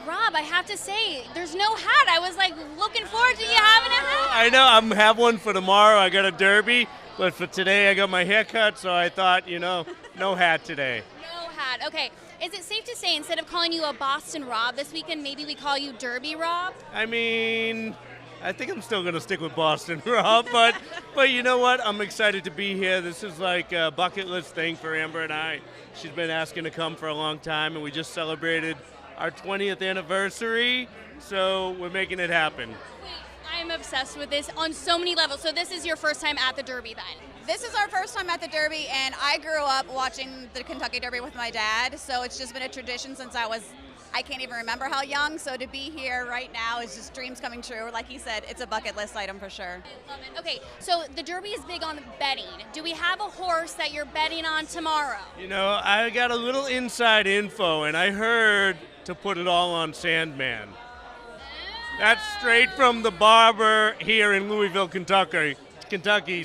Rob, I have to say, there's no hat. I was like looking forward to you having a hat. I know, I'm have one for tomorrow. I got a derby, but for today I got my hair cut, so I thought, no hat today. No hat. Okay. Is it safe to say instead of calling you a Boston Rob this weekend, maybe we call you Derby Rob? I mean, I think I'm still going to stick with Boston Rob, but you know what? I'm excited to be here. This is like a bucket list thing for Amber and I. She's been asking to come for a long time, and we just celebrated our 20th anniversary, so we're making it happen. Wait, I'm obsessed with this on so many levels. So this is your first time at the Derby then? This is our first time at the Derby, and I grew up watching the Kentucky Derby with my dad, so it's just been a tradition since I can't even remember how young, so to be here right now is just dreams coming true. Like he said, it's a bucket list item for sure. I love it. Okay, so the Derby is big on betting. Do we have a horse that you're betting on tomorrow? I got a little inside info, and I heard to put it all on Sandman. That's straight from the barber here in Louisville, Kentucky,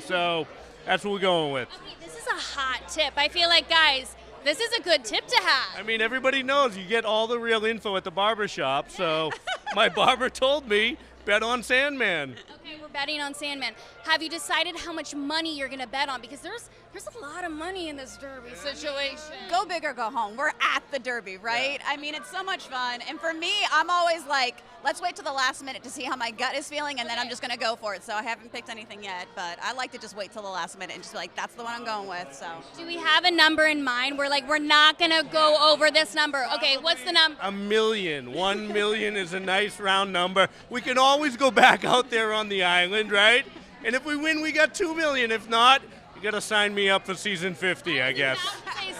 so that's what we're going with. Okay, this is a hot tip. I feel like, guys, this is a good tip to have. I mean, everybody knows you get all the real info at the barber shop, so my barber told me, bet on Sandman. Okay, we're betting on Sandman. Have you decided how much money you're going to bet on? Because there's a lot of money in this Derby situation. Go big or go home. We're at the Derby, right? Yeah. I mean, it's so much fun. And for me, I'm always like, let's wait till the last minute to see how my gut is feeling, and then I'm just going to go for it. So I haven't picked anything yet, but I like to just wait till the last minute and just be like, that's the one I'm going with. So. Do we have a number in mind? We're not going to go over this number. Okay, what's the number? $1 million. $1 million is a nice round number. We can always go back out there on the island, right? And if we win, we got $2 million. If not, you got to sign me up for season 50, I guess.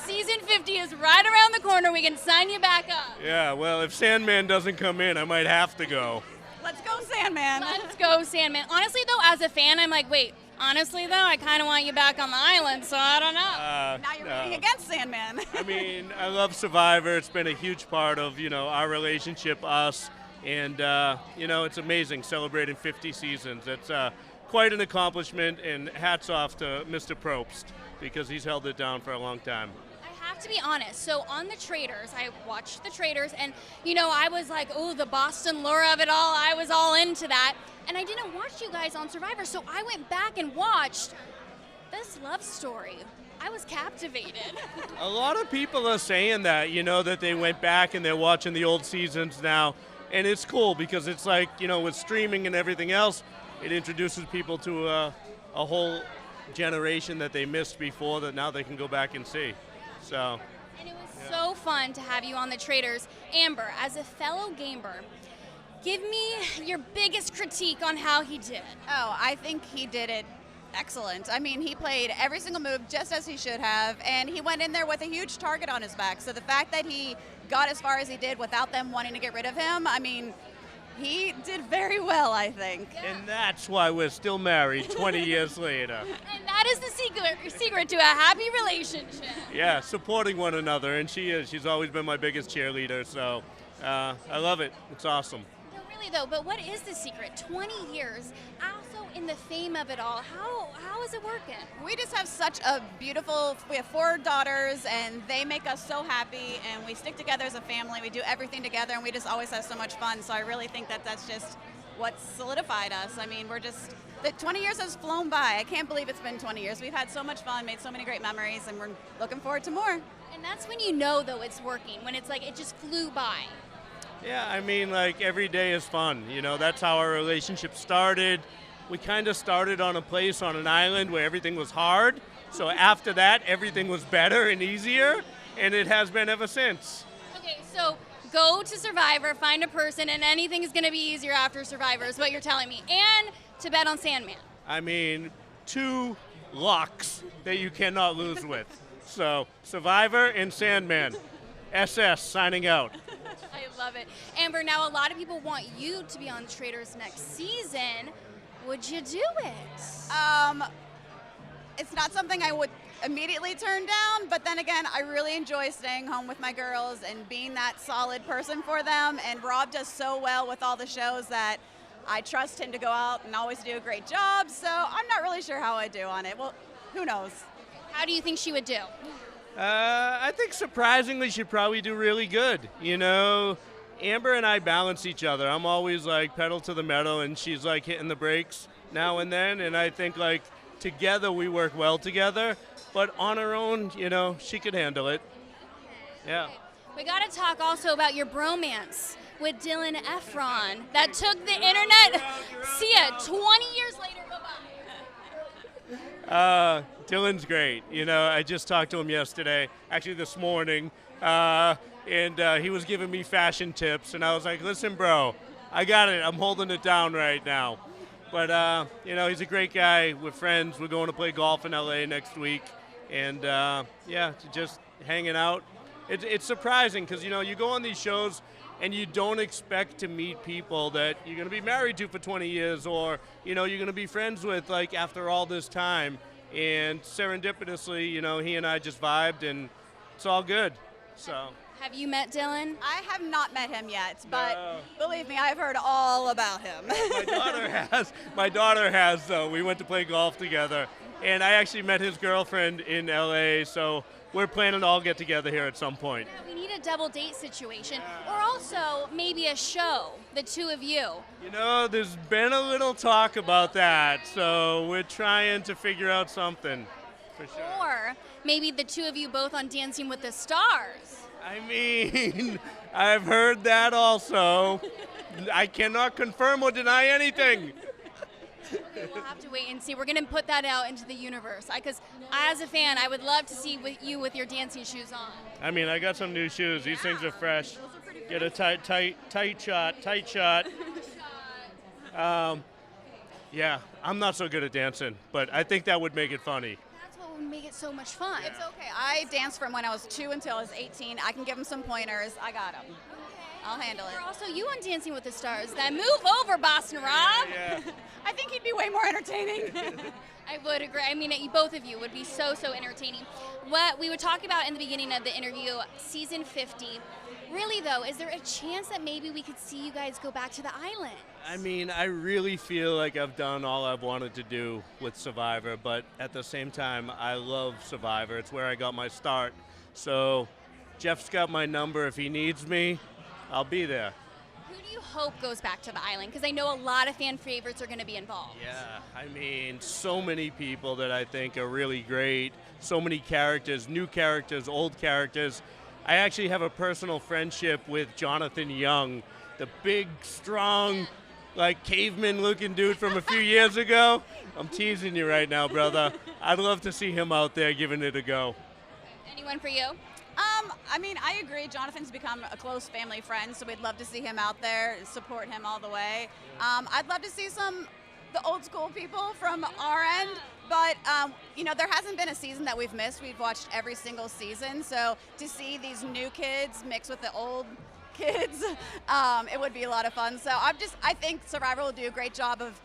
Season 50 is right around the corner. We can sign you back up. Yeah, well, if Sandman doesn't come in, I might have to go. Let's go, Sandman. Let's go, Sandman. Honestly, though, as a fan, I'm like, wait, honestly, though, I kind of want you back on the island, so I don't know. Now you're rooting against Sandman. I mean, I love Survivor. It's been a huge part of, our relationship, us. And, it's amazing celebrating 50 seasons. It's quite an accomplishment, and hats off to Mr. Probst because he's held it down for a long time. I have to be honest. So on the Traitors, I watched the Traitors, and, I was like, oh, the Boston lure of it all. I was all into that. And I didn't watch you guys on Survivor, so I went back and watched this love story. I was captivated. A lot of people are saying that, that they went back and they're watching the old seasons now. And it's cool because it's like, with streaming and everything else, it introduces people to a whole generation that they missed before that now they can go back and see. So. And it was so fun to have you on the Traitors. Amber, as a fellow gamer, give me your biggest critique on how he did. Oh, I think he did it excellent. I mean, he played every single move just as he should have, and he went in there with a huge target on his back. So the fact that he got as far as he did without them wanting to get rid of him, I mean, he did very well, I think. Yeah. And that's why we're still married 20 years later. And that is the secret to a happy relationship. Yeah, supporting one another, and she is. She's always been my biggest cheerleader, so I love it. It's awesome. No, really, though, but what is the secret? 20 years, also in the fame of it all. How is it working? We just have such a we have 4 daughters, and they make us so happy, and we stick together as a family. We do everything together, and we just always have so much fun. So I really think that that's just what solidified us. I mean, the 20 years has flown by. I can't believe it's been 20 years. We've had so much fun, made so many great memories, and we're looking forward to more. And that's when you know, though, it's working, when it's like it just flew by. Yeah, I mean, like, every day is fun. That's how our relationship started. We kind of started on a place on an island where everything was hard. So after that, everything was better and easier, and it has been ever since. Okay, so go to Survivor, find a person, and anything is going to be easier after Survivor is what you're telling me. And to bet on Sandman. I mean, 2 locks that you cannot lose with. So Survivor and Sandman. SS signing out. I love it. Amber, now a lot of people want you to be on Traitors next season. Would you do it? It's not something I would immediately turn down, but then again, I really enjoy staying home with my girls and being that solid person for them, and Rob does so well with all the shows that I trust him to go out and always do a great job, so I'm not really sure how I do on it. Well, who knows? How do you think she would do? I think surprisingly she'd probably do really good. Amber and I balance each other. I'm always like pedal to the metal, and she's like hitting the brakes now and then. And I think like together we work well together. But on her own, you know, she could handle it. Yeah. We got to talk also about your bromance with Dylan Efron that took the internet. See ya, 20 years later, bye-bye. Dylan's great. You know, I just talked to him yesterday, actually this morning, and he was giving me fashion tips, and I was like, listen, bro, I got it. I'm holding it down right now. But, you know, he's a great guy. We're friends. We're going to play golf in LA next week, and, yeah, just hanging out. It's surprising because, you know, you go on these shows and you don't expect to meet people that you're going to be married to for 20 years or, you know, you're going to be friends with, like, after all this time. And serendipitously, you know, he and I just vibed, and it's all good. So. Have you met Dylan? I have not met him yet, but believe me, I've heard all about him. My daughter has. My daughter has, though. We went to play golf together. And I actually met his girlfriend in LA, so we're planning to all get together here at some point. Yeah, we need a double date situation, or also maybe a show, the two of you. You know, there's been a little talk about that, so we're trying to figure out something, for sure. Or maybe the two of you both on Dancing with the Stars. I mean, I've heard that also. I cannot confirm or deny anything. We'll have to wait and see. We're going to put that out into the universe. Because as a fan, I would love to see you with your dancing shoes on. I mean, I got some new shoes. These things are fresh. Get a tight shot. Yeah, I'm not so good at dancing, but I think that would make it funny. That's what would make it so much fun. It's okay. I danced from when I was 2 until I was 18. I can give him some pointers. I got him. I'll handle it. You're also you on Dancing with the Stars. That move over, Boston Rob. Yeah. I think he'd be way more entertaining. I would agree. I mean, both of you would be so entertaining. What we were talking about in the beginning of the interview, season 50. Really, though, is there a chance that maybe we could see you guys go back to the island? I mean, I really feel like I've done all I've wanted to do with Survivor, but at the same time, I love Survivor. It's where I got my start. So Jeff's got my number. If he needs me, I'll be there. Who do you hope goes back to the island? Because I know a lot of fan favorites are going to be involved. Yeah, I mean, so many people that I think are really great. So many characters, new characters, old characters. I actually have a personal friendship with Jonathan Young, the big, strong, like caveman-looking dude from a few years ago. I'm teasing you right now, brother. I'd love to see him out there giving it a go. Anyone for you? I mean, I agree. Jonathan's become a close family friend, so we'd love to see him out there and support him all the way. I'd love to see the old school people from our end, but you know, there hasn't been a season that we've missed. We've watched every single season, so to see these new kids mix with the old kids, it would be a lot of fun. So I think Survivor will do a great job of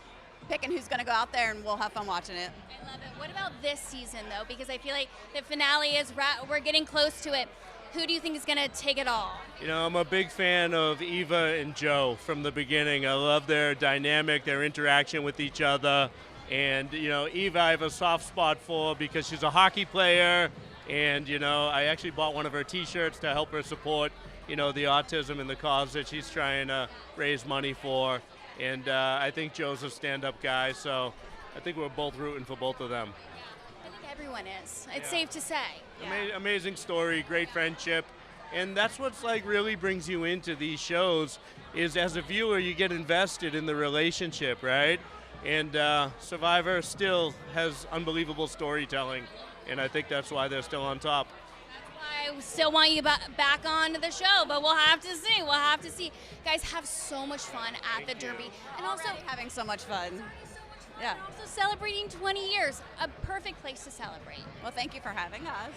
picking who's going to go out there, and we'll have fun watching it. I love it. What about this season, though? Because I feel like the finale is we're getting close to it. Who do you think is going to take it all? You know, I'm a big fan of Eva and Joe from the beginning. I love their dynamic, their interaction with each other. And, you know, Eva I have a soft spot for because she's a hockey player. And, you know, I actually bought one of her T-shirts to help her support, you know, the autism and the cause that she's trying to raise money for. And I think Joe's a stand-up guy, so I think we're both rooting for both of them. I think everyone is. It's safe to say. Yeah. Amazing story, great friendship. And that's what's like really brings you into these shows is as a viewer, you get invested in the relationship, right? And Survivor still has unbelievable storytelling. And I think that's why they're still on top. I still want you back on the show, but we'll have to see. We'll have to see. Guys, have so much fun at the Derby. And also having so much fun. Yeah. Also celebrating 20 years. A perfect place to celebrate. Well, thank you for having us.